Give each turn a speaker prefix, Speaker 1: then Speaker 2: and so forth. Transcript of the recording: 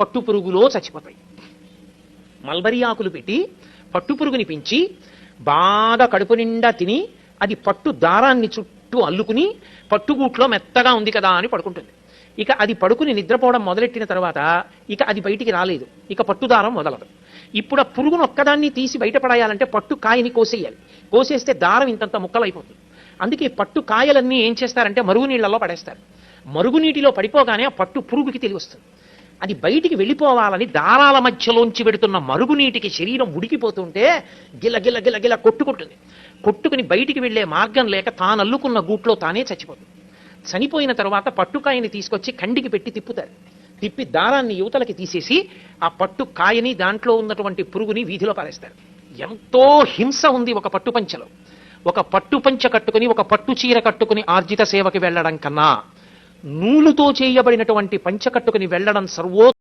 Speaker 1: పట్టు పురుగులో చచ్చిపోతాయి. మల్బరీ ఆకులు పెట్టి పట్టు పురుగుని పెంచి బాగా కడుపు నిండా తిని అది పట్టు దారాన్ని చుట్టూ అల్లుకుని పట్టుగూట్లో మెత్తగా ఉంది కదా అని పడుకుంటుంది. ఇక అది పడుకుని నిద్రపోవడం మొదలెట్టిన తర్వాత ఇక అది బయటికి రాలేదు, ఇక పట్టుదారం మొదలదు. ఇప్పుడు ఆ పురుగును ఒక్కదాన్ని తీసి బయటపడేయాలంటే పట్టు కాయని కోసేయాలి. కోసేస్తే దారం ఇంతంత ముక్కలైపోతుంది. అందుకే పట్టు కాయలన్నీ ఏం చేస్తారంటే మరుగునీళ్లలో పడేస్తారు. మరుగునీటిలో పడిపోగానే ఆ పట్టు పురుగుకి తెలివి వస్తుంది. అది బయటికి వెళ్ళిపోవాలని దారాల మధ్యలోంచి పెడుతున్న మరుగునీటికి శరీరం ఉడికిపోతుంటే గిల గిల గిల గిల కొట్టుకుంటుంది. కొట్టుకుని బయటికి వెళ్లే మార్గం లేక తాను అల్లుకున్న గూట్లో తానే చచ్చిపోతుంది. చనిపోయిన తర్వాత పట్టుకాయని తీసుకొచ్చి కండికి పెట్టి తిప్పుతారు. తిప్పి దారాన్ని యువతలకి తీసేసి ఆ పట్టు కాయని దాంట్లో ఉన్నటువంటి పురుగుని వీధిలో పారేస్తారు. ఎంతో హింస ఉంది ఒక పట్టుపంచలో. ఒక పట్టుపంచ కట్టుకుని ఒక పట్టు చీర కట్టుకుని ఆర్జిత సేవకి వెళ్లడం కన్నా నూలుతో చేయబడినటువంటి పంచ కట్టుకుని వెళ్లడం